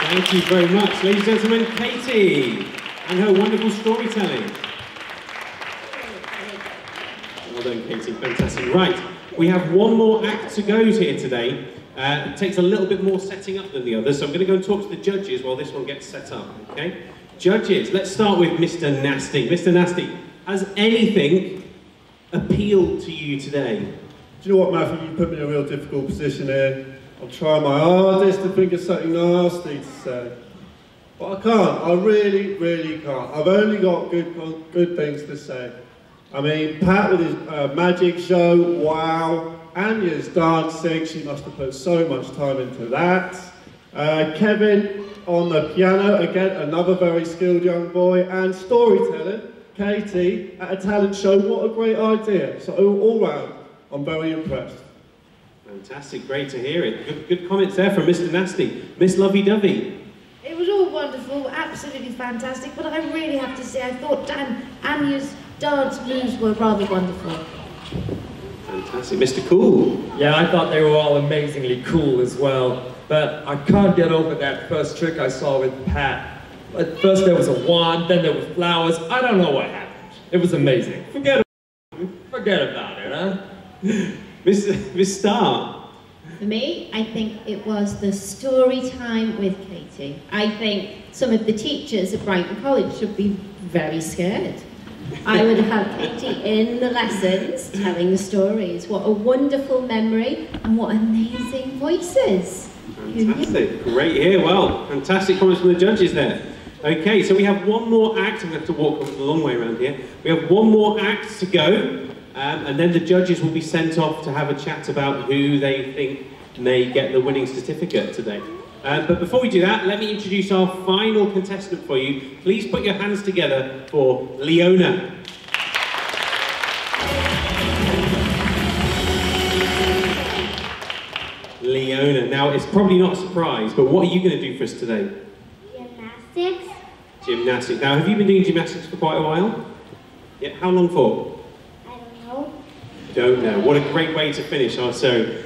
Thank you very much, ladies and gentlemen, Katie and her wonderful storytelling. Well done, Katie, fantastic. Right, we have one more act to go here today. It takes a little bit more setting up than the others, so I'm going to go and talk to the judges while this one gets set up, okay? Judges, let's start with Mr. Nasty. Mr. Nasty, has anything appealed to you today? Do you know what, Matthew? You put me in a real difficult position here. I'm trying my hardest to think of something nasty to say. But I can't. I really, really can't. I've only got good things to say. I mean, Pat with his magic show, wow. Anya's dancing, she must have put so much time into that. Kevin on the piano, again, another very skilled young boy. And storytelling, Katie, at a talent show, what a great idea. So all round, I'm very impressed. Fantastic, great to hear it. Good comments there from Mr. Nasty. Miss Lovey-Dovey. It was all wonderful, absolutely fantastic, but I really have to say I thought Anya's dance moves were rather wonderful. Fantastic. Mr. Cool. Yeah, I thought they were all amazingly cool as well. But I can't get over that first trick I saw with Pat. At first there was a wand, then there were flowers. I don't know what happened. It was amazing. Forget about it, huh? Miss Starr. For me, I think it was the story time with Katie. I think some of the teachers at Brighton College should be very scared. I would have Katie in the lessons telling the stories. What a wonderful memory and what amazing voices. Fantastic, great here. Well, fantastic comments from the judges there. Okay, so we have one more act. I'm going to have to walk a long way around here. We have one more act to go, and then the judges will be sent off to have a chat about who they think may get the winning certificate today. But before we do that, let me introduce our final contestant for you. Please put your hands together for Leona. Leona. Now, it's probably not a surprise, but what are you going to do for us today? Gymnastics. Gymnastics. Now, have you been doing gymnastics for quite a while? Yeah, how long for? I don't know. Don't know. What a great way to finish our show.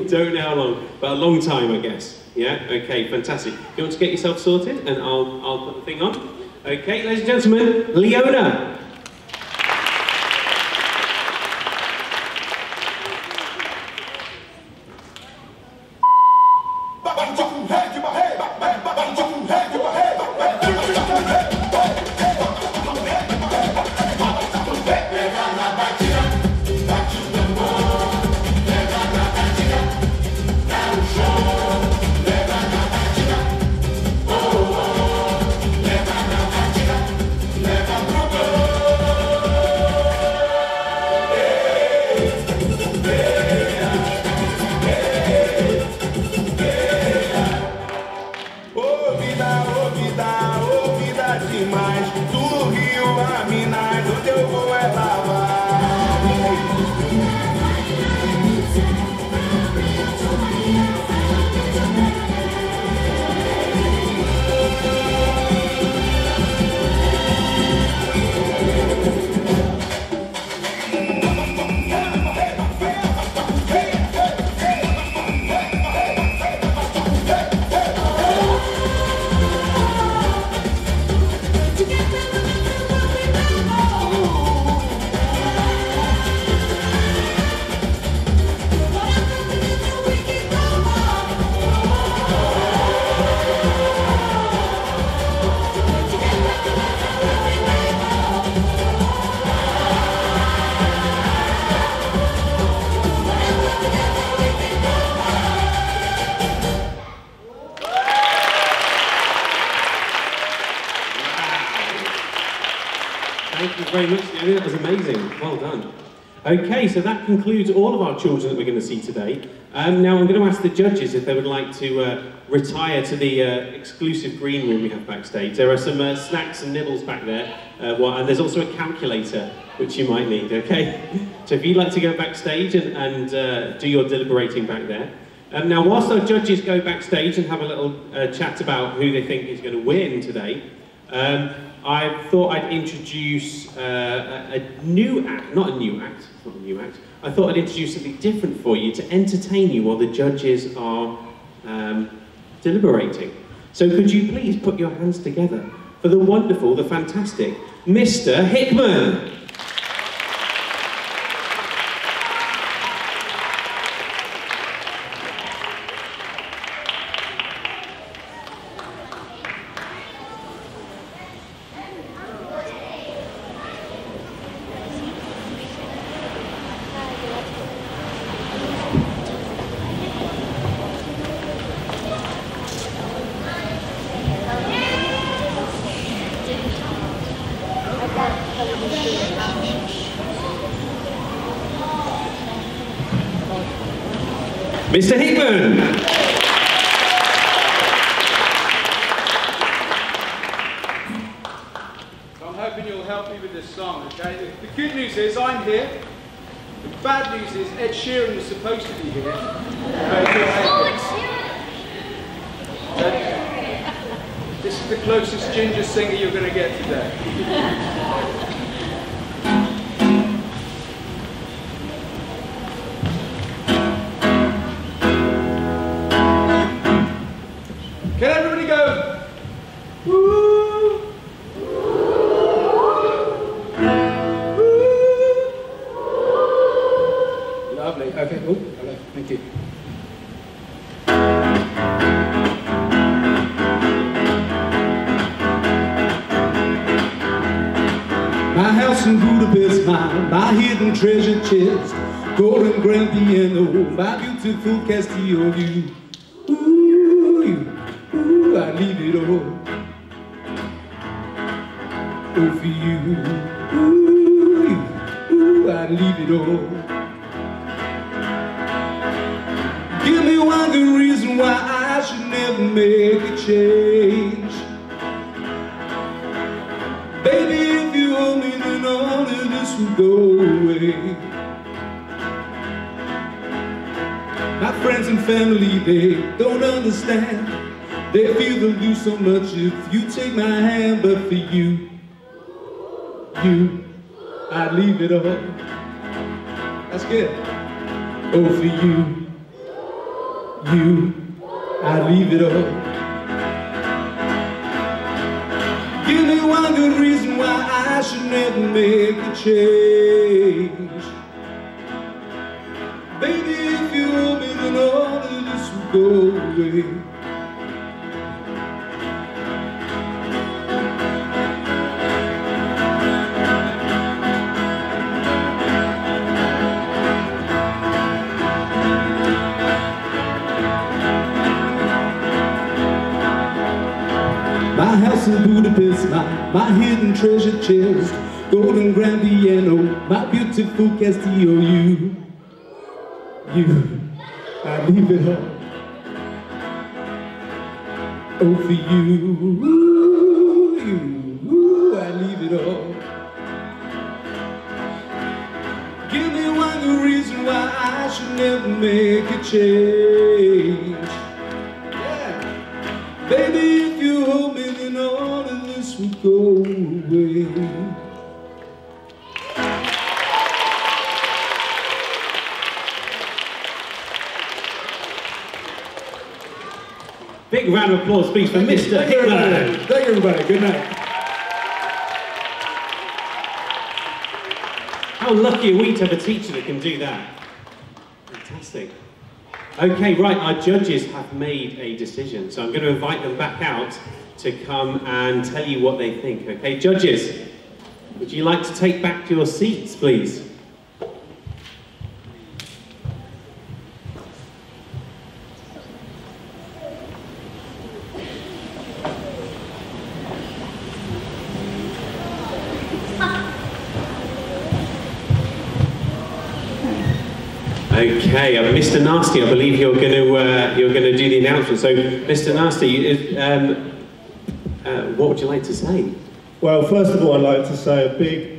Don't know how long, but a long time, I guess. Yeah? Okay, fantastic. You want to get yourself sorted, and I'll put the thing on. Okay, ladies and gentlemen, Leona. ouvida demais. Do Rio a Minas, onde eu vou é lavar. Thank you very much, Leonie. That was amazing. Well done. Okay, so that concludes all of our children that we're going to see today. Now I'm going to ask the judges if they would like to retire to the exclusive green room we have backstage. There are some snacks and nibbles back there, and there's also a calculator which you might need, okay? So if you'd like to go backstage and do your deliberating back there. Now whilst our judges go backstage and have a little chat about who they think is going to win today, I thought I'd introduce a new act, not a new act, it's not a new act. I thought I'd introduce something different for you to entertain you while the judges are deliberating. So could you please put your hands together for the wonderful, the fantastic Mr. Hickman. Mr. Hickman! I'm hoping you'll help me with this song, okay? The good news is I'm here. The bad news is Ed Sheeran was supposed to be here. This is the closest ginger singer you're going to get today. Can everybody go? Woo! Woo! Lovely. Okay. Oh, hello. Thank you. My house in Budapest, my hidden treasure chest, golden grand piano, my beautiful Castillo view. Ooh, I leave it all for you. Ooh, I leave it all. Give me one good reason why I should never make a change. Baby, if you owe me, then all of this will go away. My friends and family, they don't understand. They feel they'll lose so much if you take my hand. But for you, I'd leave it all. That's good. Oh, for you, I'd leave it all. Give me one good reason why I should never make a change. Baby, if you owe me, then all of this will go away. My house in Budapest, my hidden treasure chest, golden grand piano, my beautiful Castillo, I leave it all Oh, for you, I leave it all. Give me one good reason why I should never make a change. Yeah. Baby, if you hold me, then all of this will go away. Big round of applause, please, for Mr. Hitler. Thank you, everybody. Good night. How lucky are we to have a teacher that can do that? Fantastic. Okay, right, our judges have made a decision, so I'm going to invite them back out to come and tell you what they think. Okay, judges, would you like to take back your seats, please? Okay, Mr. Nasty, I believe you're going to do the announcement. So, Mr. Nasty, what would you like to say? Well, first of all, I'd like to say a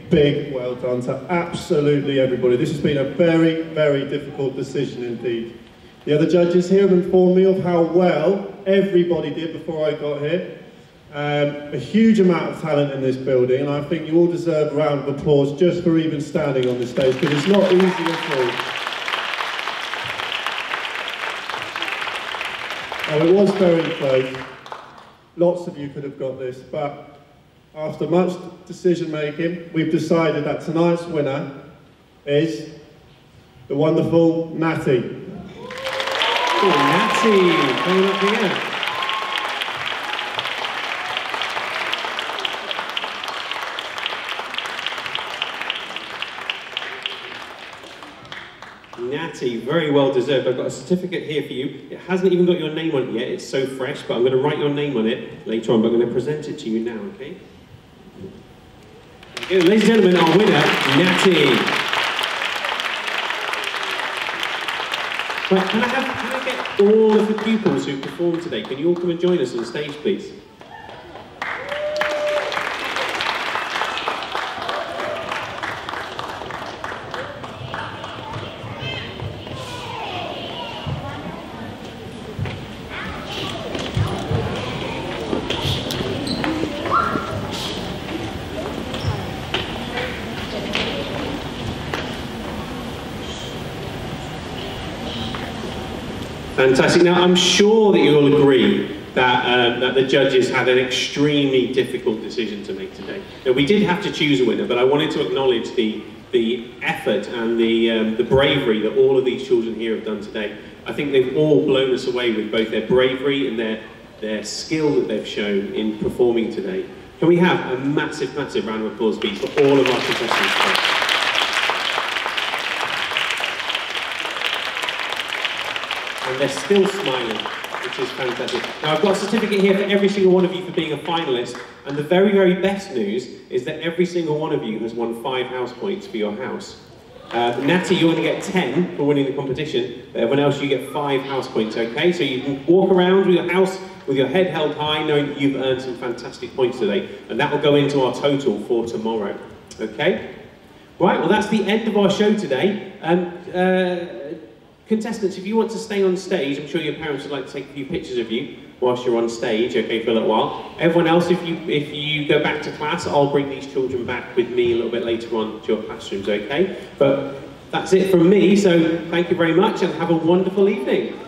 big well done to absolutely everybody. This has been a very, very difficult decision indeed. The other judges here have informed me of how well everybody did before I got here. A huge amount of talent in this building, and I think you all deserve a round of applause just for even standing on this stage, because it's not easy at all. Now, it was very close. Lots of you could have got this, but after much decision making, we've decided that tonight's winner is the wonderful Natty. Oh, Natty, coming up here. Natty, very well deserved. I've got a certificate here for you. It hasn't even got your name on it yet, it's so fresh, but I'm going to write your name on it later on, but I'm going to present it to you now, okay? There you go. Ladies and gentlemen, our winner, Natty. Right, can I get all of the pupils who performed today? Can you all come and join us on stage, please? Fantastic. Now, I'm sure that you'll agree that, that the judges had an extremely difficult decision to make today. Now, we did have to choose a winner, but I wanted to acknowledge the effort and the bravery that all of these children here have done today. I think they've all blown us away with both their bravery and their skill that they've shown in performing today. Can we have a massive, massive round of applause, please, for all of our contestants today? And they're still smiling, which is fantastic. Now, I've got a certificate here for every single one of you for being a finalist, and the very, very best news is that every single one of you has won 5 house points for your house. Natty, you're going to get 10 for winning the competition, but everyone else, you get 5 house points, okay? So you can walk around with your house with your head held high, knowing that you've earned some fantastic points today, and that will go into our total for tomorrow, okay? Right, well, that's the end of our show today. Contestants, if you want to stay on stage, I'm sure your parents would like to take a few pictures of you whilst you're on stage, okay, for a little while. Everyone else, if you go back to class, I'll bring these children back with me a little bit later on to your classrooms, okay? But that's it from me, so thank you very much and have a wonderful evening.